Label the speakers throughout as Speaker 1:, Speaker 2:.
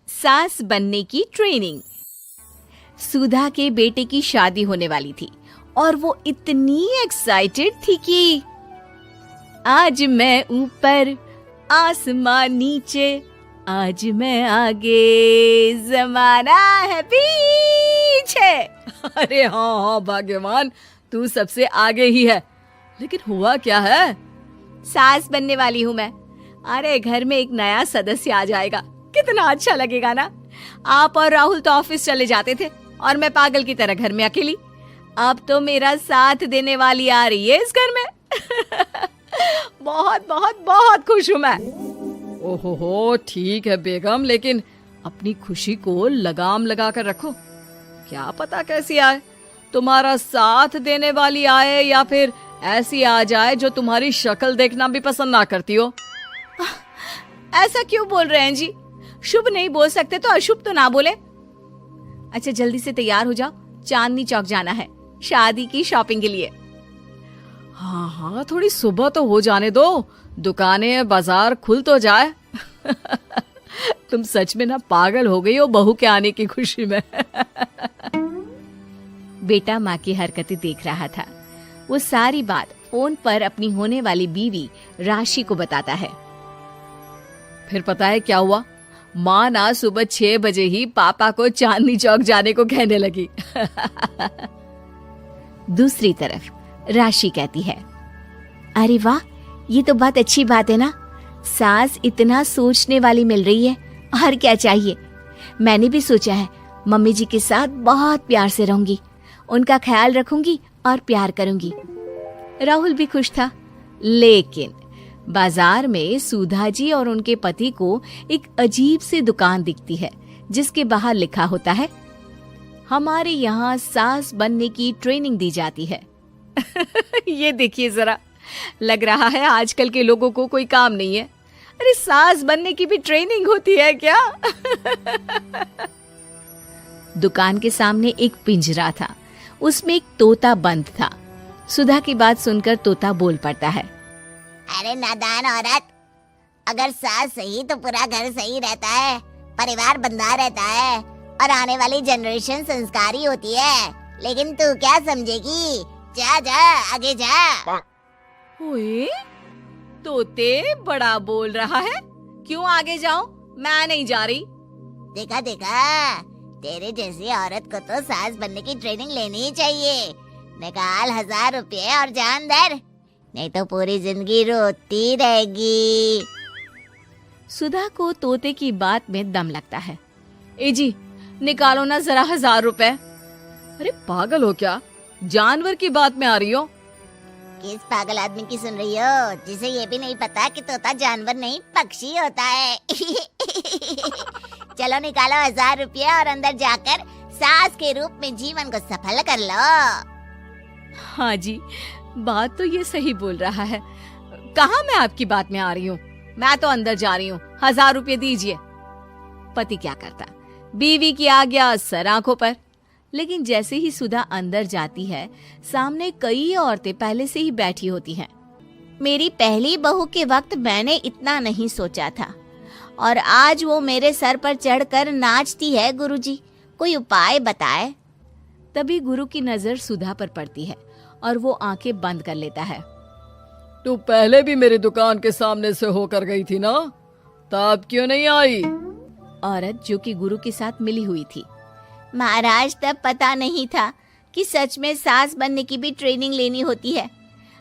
Speaker 1: सास बनने की ट्रेनिंग। सुधा के बेटे की शादी होने वाली थी और वो इतनी एक्साइटेड थी कि आज मैं ऊपर आसमान नीचे, आज मैं आगे जमाना है पीछे।
Speaker 2: अरे हाँ भाग्यवान, तू सबसे आगे ही है। लेकिन हुआ क्या है?
Speaker 1: सास बनने वाली हूँ मैं। अरे घर में एक नया सदस्य आ जाएगा, कितना अच्छा लगेगा ना। आप और राहुल तो ऑफिस चले जाते थे और मैं पागल की तरह घर में अकेली। अब तो मेरा साथ देने वाली आ रही है इस घर में। बहुत बहुत बहुत खुश हूँ मैं।
Speaker 2: ओहो ठीक है बेगम, लेकिन अपनी खुशी को लगाम लगा कर रखो। क्या पता कैसी आए, तुम्हारा साथ देने वाली आए या फिर ऐसी आ जाए जो तुम्हारी शक्ल देखना भी पसंद ना करती हो।
Speaker 1: ऐसा क्यों बोल रहे हैं जी? शुभ नहीं बोल सकते तो अशुभ तो ना बोले। अच्छा जल्दी से तैयार हो जाओ, चांदनी चौक जाना है शादी की शॉपिंग के लिए।
Speaker 2: हाँ हाँ, थोड़ी सुबह तो हो जाने दो, दुकानें बाजार खुल तो जाए। तुम सच में ना पागल हो गई हो बहू के आने की खुशी में।
Speaker 1: बेटा माँ की हरकतें देख रहा था। वो सारी बात फोन पर अपनी होने वाली बीवी राशि को बताता है।
Speaker 2: फिर पता है क्या हुआ? माँ ना सुबह 6 बजे ही पापा को चांदनी चौक जाने को कहने लगी।
Speaker 1: दूसरी तरफ राशि कहती है, अरे वाह, ये तो बहुत अच्छी बात है ना। सास इतना सोचने वाली मिल रही है, और क्या चाहिए। मैंने भी सोचा है मम्मी जी के साथ बहुत प्यार से रहूंगी, उनका ख्याल रखूंगी और प्यार करूंगी। राहुल भी खुश था। लेकिन बाजार में सुधा जी और उनके पति को एक अजीब सी दुकान दिखती है जिसके बाहर लिखा होता है, हमारे यहाँ सास बनने की ट्रेनिंग दी जाती है। ये देखिए जरा, लग रहा है आजकल के लोगों को कोई काम नहीं है। अरे सास बनने की भी ट्रेनिंग होती है क्या? दुकान के सामने एक पिंजरा था, उसमें एक तोता बंद था। सुधा की बात सुनकर तोता बोल पड़ता है,
Speaker 3: अरे नादान औरत, अगर सास सही तो पूरा घर सही रहता है, परिवार बंधा रहता है और आने वाली जनरेशन संस्कारी होती है। लेकिन तू क्या समझेगी? जा जा आगे जा।
Speaker 1: ओए, तोते बड़ा बोल रहा है, क्यों आगे जाऊं? मैं नहीं जा रही।
Speaker 3: देखा देखा, तेरे जैसी औरत को तो सास बनने की ट्रेनिंग लेनी ही चाहिए। निकाल 1000 रुपये और जान दर, नहीं तो पूरी जिंदगी रोती रहेगी।
Speaker 1: सुधा को तोते की बात में दम लगता है। ए जी, निकालो ना जरा 1000 रुपए।
Speaker 2: अरे पागल हो क्या? जानवर की बात में आ रही हो?
Speaker 3: किस पागल आदमी की सुन रही हो, जिसे ये भी नहीं पता कि तोता जानवर नहीं पक्षी होता है। चलो निकालो 1000 रुपये और अंदर जाकर सास के रूप में जीवन को सफल कर लो।
Speaker 1: हाँ जी, बात तो ये सही बोल रहा है। कहाँ मैं आपकी बात में आ रही हूँ? मैं तो अंदर जा रही हूँ, 1000 रुपये दीजिए। पति क्या करता, बीवी की आज्ञा सर आंखों पर। लेकिन जैसे ही सुधा अंदर जाती है, सामने कई औरतें पहले से ही बैठी होती हैं। मेरी पहली बहू के वक्त मैंने इतना नहीं सोचा था, और आज वो मेरे सर पर चढ़कर नाचती है। गुरुजी, कोई उपाय बताए। तभी गुरु की नजर सुधा पर पड़ती है और वो आंखें बंद कर लेता है।
Speaker 2: तू पहले भी मेरी दुकान के सामने से होकर गई थी ना, तब क्यों नहीं आई?
Speaker 1: औरत जो कि गुरु के साथ मिली हुई थी। महाराज, तब पता नहीं था कि सच में सास बनने की भी ट्रेनिंग लेनी होती है।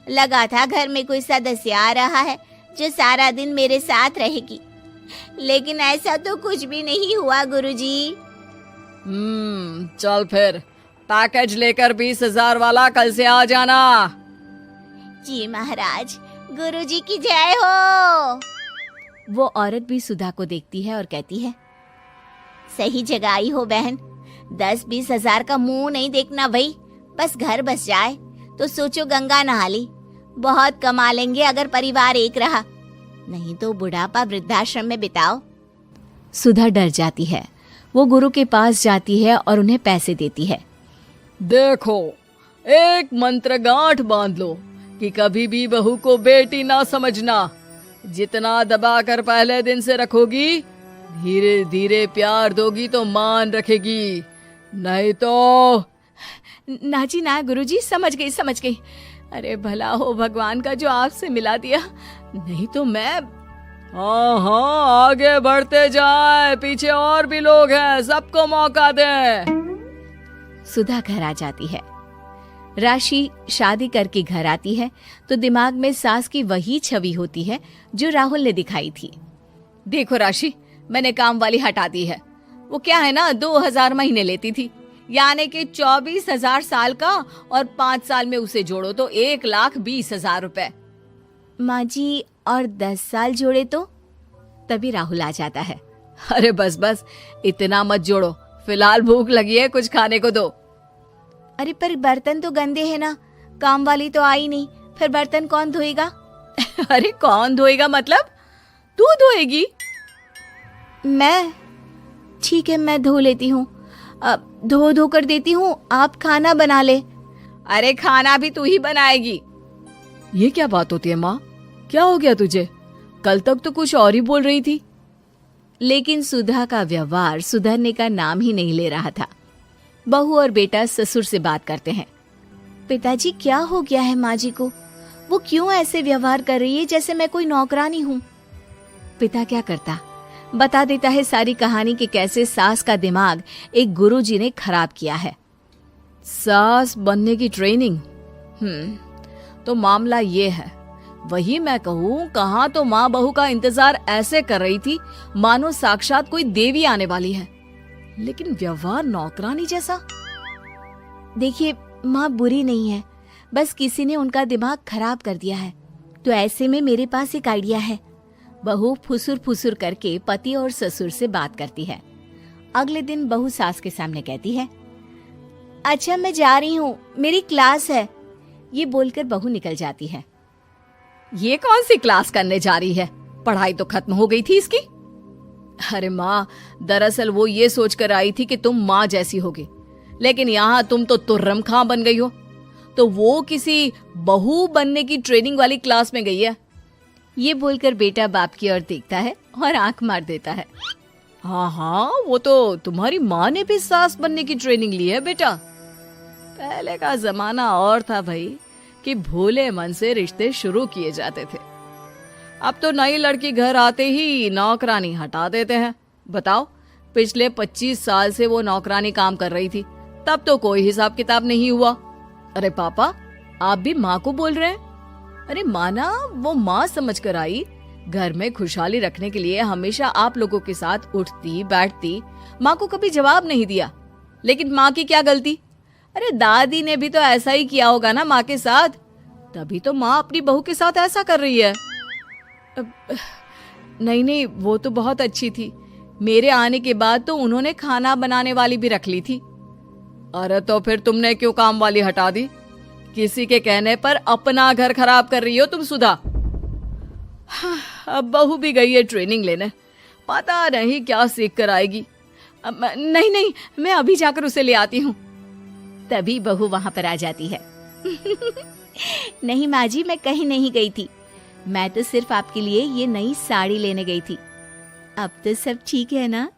Speaker 1: लगा था घर में कोई सदस्य आ रहा है जो सारा दिन मेरे साथ रहेगी, लेकिन ऐसा तो कुछ भी नहीं हुआ गुरुजी।
Speaker 2: चल फिर पैकेज लेकर 20,000 वाला कल से आ जाना।
Speaker 1: जी महाराज, गुरुजी की जय हो। वो औरत भी सुधा को देखती है और कहती है, सही जगह आई हो बहन। 10-20 हजार का मुंह नहीं देखना भाई, बस घर बस जाए तो सोचो गंगा नहा ली। बहुत कमा लेंगे अगर परिवार एक रहा, नहीं तो बुढ़ापा वृद्धाश्रम में बिताओ। सुधा डर जाती है। वो गुरु के पास जाती है और उन्हें पैसे देती है।
Speaker 2: देखो, एक मंत्र गांठ बांध लो कि कभी भी बहू को बेटी ना समझना। जितना दबाकर पहले दिन से रखोगी, धीरे धीरे प्यार दोगी तो मान रखेगी, नहीं तो।
Speaker 1: ना जी ना गुरुजी, समझ गई। अरे भला हो भगवान का जो आपसे मिला दिया, नहीं तो मैं।
Speaker 2: हाँ हाँ, आगे बढ़ते जाए, पीछे और भी लोग हैं, सबको मौका दे।
Speaker 1: सुधा घर आ जाती है। राशि शादी करके घर आती है तो दिमाग में सास की वही छवि होती है जो राहुल ने दिखाई थी।
Speaker 2: देखो राशि, मैंने काम वाली हटा दी है। वो क्या है ना, 2000 महीने लेती थी, यानी कि 24,000 साल का, और 5 साल में उसे जोड़ो तो 1,20,000 रुपए।
Speaker 1: माँ जी, और 10 साल जोड़े तो? तभी राहुल आ जाता है।
Speaker 2: अरे बस बस, इतना मत जोड़ो, फिलहाल भूख लगी है, कुछ खाने को दो।
Speaker 1: अरे पर बर्तन तो गंदे हैं ना, काम वाली तो आई नहीं, फिर बर्तन कौन धोएगा?
Speaker 2: अरे कौन धोएगा मतलब? तू धोएगी?
Speaker 1: मैं? ठीक है, मैं धो लेती हूँ। अब धो कर देती हूँ, आप खाना बना ले।
Speaker 2: अरे खाना भी तू ही बनाएगी? ये क्या बात होती है माँ, क्या हो गया तुझे? कल तक तो कुछ और ही बोल रही थी।
Speaker 1: लेकिन सुधा का व्यवहार सुधरने का नाम ही नहीं ले रहा था। बहू और बेटा ससुर से बात करते हैं। पिताजी, क्या हो गया है माँ जी को? वो क्यों ऐसे व्यवहार कर रही है जैसे मैं कोई नौकरानी हूँ? पिता क्या करता, बता देता है सारी कहानी कि कैसे सास का दिमाग एक गुरुजी ने खराब किया है।
Speaker 2: सास बनने की ट्रेनिंग? तो मामला ये है, वही मैं कहूँ, कहाँ तो माँ बहू का इंतजार ऐसे कर रही थी मानो साक्षात कोई देवी आने वाली है, लेकिन व्यवहार नौकरानी जैसा।
Speaker 1: देखिए, माँ बुरी नहीं है, बस किसी ने उनका दिमाग खराब कर दिया है। तो ऐसे में मेरे पास एक आइडिया है। बहू फुसुर फुसुर करके पति और ससुर से बात करती है। अगले दिन बहू सास के सामने कहती है, अच्छा मैं जा रही हूँ, मेरी क्लास है। ये बोलकर बहू निकल जाती है।
Speaker 2: ये कौन सी क्लास करने जा रही है? पढ़ाई तो खत्म हो गई थी इसकी। अरे माँ, दरअसल वो ये सोचकर आई थी कि तुम माँ जैसी होगी, लेकिन यहाँ तुम तो तुर्रम खां बन गई हो। तो वो किसी बहू बनने की ट्रेनिंग वाली क्लास में गई है।
Speaker 1: ये बोलकर बेटा बाप की ओर देखता है और आंख मार देता है।
Speaker 2: हाँ हाँ, वो तो तुम्हारी माँ ने भी सास बनने की ट्रेनिंग ली है बेटा। पहले का जमाना और था भाई, कि भोले मन से रिश्ते शुरू किए जाते थे। अब तो नई लड़की घर आते ही नौकरानी हटा देते हैं। बताओ, पिछले 25 साल से वो नौकरानी काम कर रही थी, तब तो कोई हिसाब किताब नहीं हुआ। अरे पापा, आप भी माँ को बोल रहे हैं? अरे माना, वो माँ समझ कर आई, घर में खुशहाली रखने के लिए हमेशा आप लोगों के साथ उठती बैठती, माँ को कभी जवाब नहीं दिया। लेकिन माँ की क्या गलती? अरे दादी ने भी तो ऐसा ही किया होगा ना माँ के साथ, तभी तो माँ अपनी बहू के साथ ऐसा कर रही है। नहीं, वो तो बहुत अच्छी थी, मेरे आने के बाद तो उन्होंने खाना बनाने वाली भी रख ली थी। अरे तो फिर तुमने क्यों काम वाली हटा दी? किसी के कहने पर अपना घर खराब कर रही हो तुम सुधा। अब बहू भी गई है ट्रेनिंग लेने, पता नहीं क्या सीख कर आएगी। नहीं, मैं अभी जाकर उसे ले आती हूँ।
Speaker 1: तभी बहू वहां पर आ जाती है। नहीं माँ जी, मैं कहीं नहीं गई थी, मैं तो सिर्फ आपके लिए ये नई साड़ी लेने गई थी। अब तो सब ठीक है ना?